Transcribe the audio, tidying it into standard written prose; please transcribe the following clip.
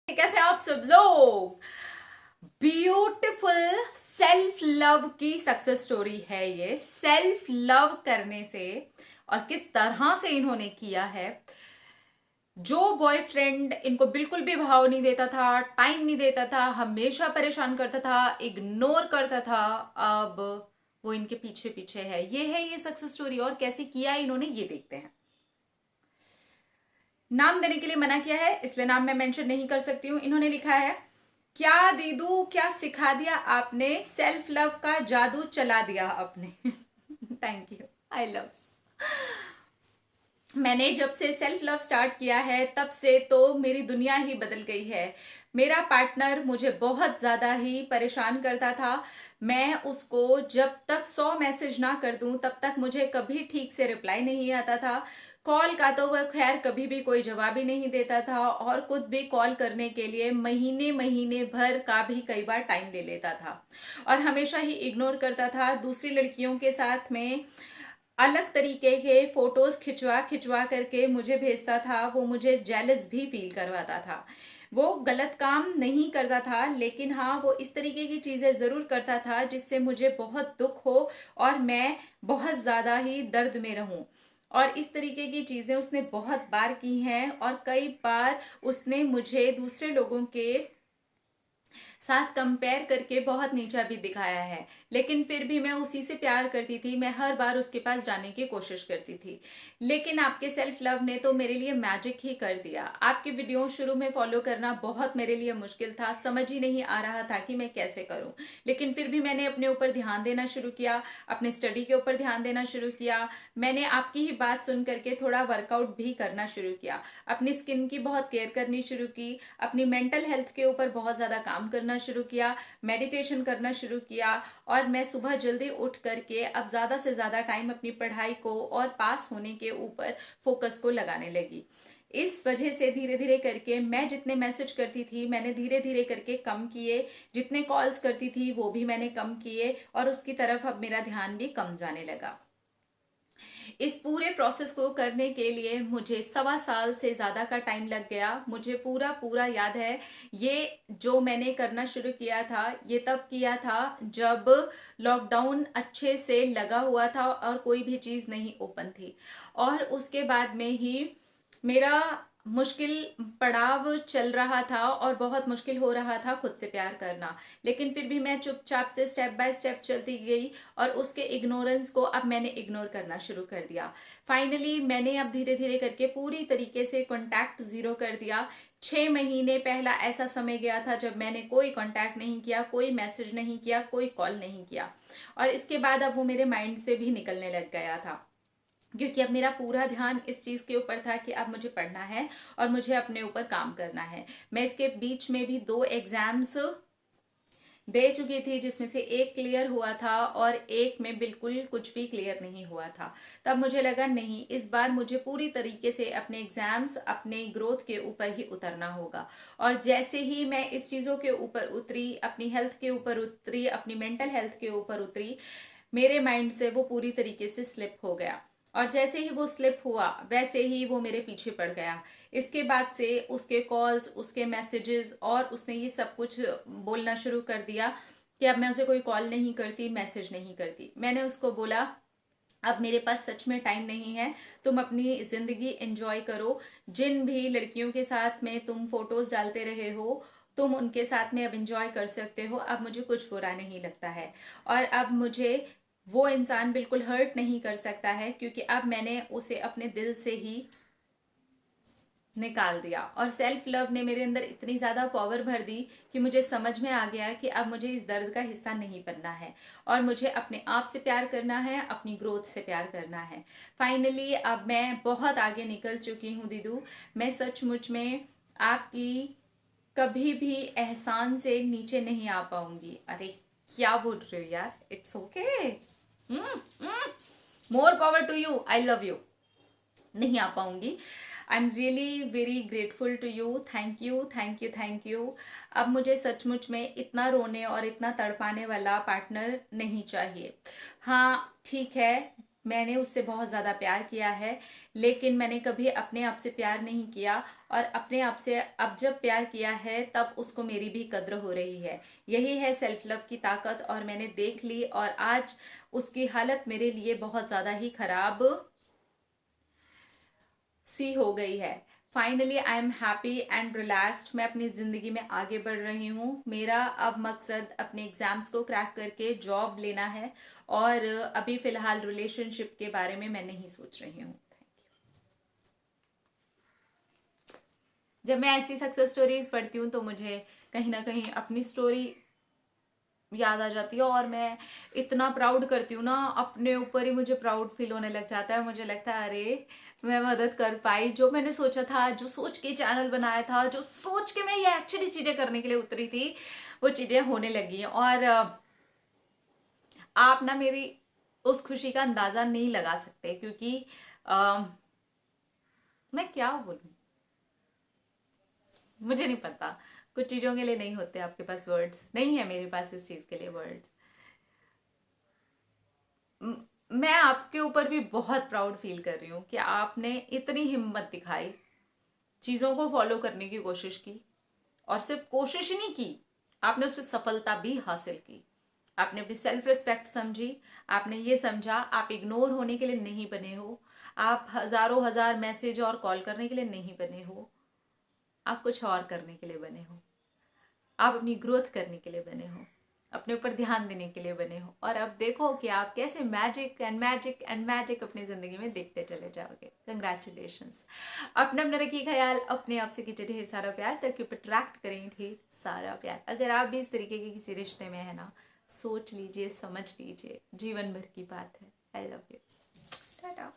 कैसे आप सब लोग। ब्यूटीफुल सेल्फ लव की सक्सेस स्टोरी है ये। सेल्फ लव करने से और किस तरह से इन्होंने किया है। जो बॉयफ्रेंड इनको बिल्कुल भी भाव नहीं देता था, टाइम नहीं देता था, हमेशा परेशान करता था, इग्नोर करता था, अब वो इनके पीछे पीछे है। ये है ये सक्सेस स्टोरी। और कैसे किया है इन्होंने, ये देखते हैं। नाम देने के लिए मना किया है, इसलिए नाम मैं मेंशन नहीं कर सकती हूँ। इन्होंने लिखा है, क्या दीदू क्या सिखा दिया आपने, सेल्फ लव का जादू चला दिया आपने। Thank you, I love. मैंने जब से सेल्फ लव स्टार्ट किया है तब से तो मेरी दुनिया ही बदल गई है। मेरा पार्टनर मुझे बहुत ज्यादा ही परेशान करता था। मैं उसको जब तक 100 मैसेज ना कर दूं तब तक मुझे कभी ठीक से रिप्लाई नहीं आता था। कॉल का तो वह खैर कभी भी कोई जवाब ही नहीं देता था, और खुद भी कॉल करने के लिए महीने महीने भर का भी कई बार टाइम ले लेता था, और हमेशा ही इग्नोर करता था। दूसरी लड़कियों के साथ में अलग तरीके के फोटोज खिंचवा खिंचवा करके मुझे भेजता था। वो मुझे जेलस भी फील करवाता था। वो गलत काम नहीं करता था, लेकिन हाँ वो इस तरीके की चीजें जरूर करता था जिससे मुझे बहुत दुख हो और मैं बहुत ज्यादा ही दर्द में रहूं। और इस तरीके की चीजें उसने बहुत बार की हैं, और कई बार उसने मुझे दूसरे लोगों के साथ कंपेयर करके बहुत नीचा भी दिखाया है। लेकिन फिर भी मैं उसी से प्यार करती थी। मैं हर बार उसके पास जाने की कोशिश करती थी। लेकिन आपके सेल्फ लव ने तो मेरे लिए मैजिक ही कर दिया। आपकी वीडियो शुरू में फॉलो करना बहुत मेरे लिए मुश्किल था, समझ ही नहीं आ रहा था कि मैं कैसे करूं। लेकिन फिर भी मैंने अपने ऊपर ध्यान देना शुरू किया, अपने स्टडी के ऊपर ध्यान देना शुरू किया। मैंने आपकी ही बात सुन करके थोड़ा वर्कआउट भी करना शुरू किया, अपनी स्किन की बहुत केयर करनी शुरू की, अपनी मेंटल हेल्थ के ऊपर बहुत ज्यादा काम करना शुरू किया, मेडिटेशन करना शुरू किया। और मैं सुबह जल्दी उठ करके अब ज्यादा से ज्यादा टाइम अपनी पढ़ाई को और पास होने के ऊपर फोकस को लगाने लगी। इस वजह से धीरे धीरे करके मैं जितने मैसेज करती थी मैंने धीरे धीरे करके कम किए, जितने कॉल्स करती थी वो भी मैंने कम किए, और उसकी तरफ अब मेरा ध्यान भी कम जाने लगा। इस पूरे प्रोसेस को करने के लिए मुझे 1.25 साल से ज्यादा का टाइम लग गया। मुझे पूरा पूरा याद है, ये जो मैंने करना शुरू किया था ये तब किया था जब लॉकडाउन अच्छे से लगा हुआ था और कोई भी चीज नहीं ओपन थी। और उसके बाद में ही मेरा मुश्किल पड़ाव चल रहा था और बहुत मुश्किल हो रहा था खुद से प्यार करना। लेकिन फिर भी मैं चुपचाप से स्टेप बाय स्टेप चलती गई, और उसके इग्नोरेंस को अब मैंने इग्नोर करना शुरू कर दिया। फाइनली मैंने अब धीरे धीरे करके पूरी तरीके से कांटेक्ट जीरो कर दिया। 6 महीने पहला ऐसा समय गया था जब मैंने कोई कांटेक्ट नहीं किया, कोई मैसेज नहीं किया, कोई कॉल नहीं किया। और इसके बाद अब वो मेरे माइंड से भी निकलने लग गया था, क्योंकि अब मेरा पूरा ध्यान इस चीज के ऊपर था कि अब मुझे पढ़ना है और मुझे अपने ऊपर काम करना है। मैं इसके बीच में भी 2 एग्जाम्स दे चुकी थी, जिसमें से एक क्लियर हुआ था और एक में बिल्कुल कुछ भी क्लियर नहीं हुआ था। तब मुझे लगा नहीं, इस बार मुझे पूरी तरीके से अपने एग्जाम्स, अपने ग्रोथ के ऊपर ही उतरना होगा। और जैसे ही मैं इस चीजों के ऊपर उतरी, अपनी हेल्थ के ऊपर उतरी, अपनी मेंटल हेल्थ के ऊपर उतरी, मेरे माइंड से वो पूरी तरीके से स्लिप हो गया। और जैसे ही वो स्लिप हुआ वैसे ही वो मेरे पीछे पड़ गया। इसके बाद से उसके कॉल्स, उसके मैसेजेस, और उसने ये सब कुछ बोलना शुरू कर दिया कि अब मैं उसे कोई कॉल नहीं करती, मैसेज नहीं करती। मैंने उसको बोला, अब मेरे पास सच में टाइम नहीं है, तुम अपनी जिंदगी एंजॉय करो। जिन भी लड़कियों के साथ में तुम फोटोज डालते रहे हो, तुम उनके साथ में अब एंजॉय कर सकते हो। अब मुझे कुछ बुरा नहीं लगता है, और अब मुझे वो इंसान बिल्कुल हर्ट नहीं कर सकता है, क्योंकि अब मैंने उसे अपने दिल से ही निकाल दिया। और सेल्फ लव ने मेरे अंदर इतनी ज्यादा पावर भर दी कि मुझे समझ में आ गया कि अब मुझे इस दर्द का हिस्सा नहीं बनना है, और मुझे अपने आप से प्यार करना है, अपनी ग्रोथ से प्यार करना है। फाइनली अब मैं बहुत आगे निकल चुकी हूँ दीदू। मैं सचमुच में आपकी कभी भी एहसान से नीचे नहीं आ पाऊंगी। अरे क्या बोल रहे हो यार, it's okay, more power to you, I love you. नहीं आ पाऊंगी। I am really very grateful to you, thank you thank you thank you. अब मुझे सचमुच में इतना रोने और इतना तड़पाने वाला पार्टनर नहीं चाहिए। हाँ ठीक है, मैंने उससे बहुत ज़्यादा प्यार किया है, लेकिन मैंने कभी अपने आप से प्यार नहीं किया। और अपने आप से अब जब प्यार किया है तब उसको मेरी भी कद्र हो रही है। यही है सेल्फ लव की ताकत, और मैंने देख ली। और आज उसकी हालत मेरे लिए बहुत ज़्यादा ही खराब सी हो गई है। Finally I am happy and relaxed. मैं अपनी ज़िंदगी में आगे बढ़ रही हूँ। मेरा अब मकसद अपने एग्जाम्स को क्रैक करके जॉब लेना है, और अभी फ़िलहाल रिलेशनशिप के बारे में मैं नहीं सोच रही हूँ। जब मैं ऐसी सक्सेस स्टोरीज पढ़ती हूँ तो मुझे कहीं ना कहीं अपनी स्टोरी याद आ जाती है, और मैं इतना प्राउड करती हूँ ना अपने ऊपर ही, मुझे प्राउड फील होने लग जाता है। मुझे लगता है अरे मैं मदद कर पाई। जो मैंने सोचा था, जो सोच के चैनल बनाया था, जो सोच के मैं ये एक्चुअली चीजें करने के लिए उतरी थी, वो चीजें होने लगी हैं। और आप ना मेरी उस खुशी का अंदाजा नहीं लगा सकते, क्योंकि अ, मैं क्या बोलूं, मुझे नहीं पता। कुछ चीजों के लिए नहीं होते आपके पास वर्ड्स, नहीं है मेरे पास इस चीज के लिए वर्ड्स। मैं आपके ऊपर भी बहुत प्राउड फील कर रही हूँ कि आपने इतनी हिम्मत दिखाई, चीजों को फॉलो करने की कोशिश की, और सिर्फ कोशिश ही नहीं की, आपने उस पर सफलता भी हासिल की। आपने अपनी सेल्फ रिस्पेक्ट समझी। आपने ये समझा आप इग्नोर होने के लिए नहीं बने हो, आप हजारों हजार मैसेज और कॉल करने के लिए नहीं बने हो, आप कुछ और करने के लिए बने हो। आप अपनी ग्रोथ करने के लिए बने हो, अपने ऊपर ध्यान देने के लिए बने हो। और अब देखो कि आप कैसे magic and magic and magic अपनी जिंदगी में देखते चले जाओगे। कंग्रेचुलेशंस। अपना अपना रखिए ख्याल, अपने आप से कीजिए ढेर सारा प्यार, ताकि अट्रैक्ट करें ढेर सारा प्यार। अगर आप भी इस तरीके के किसी रिश्ते में है ना, सोच लीजिए, समझ लीजिए, जीवन भर की बात है। I love you. टाटा।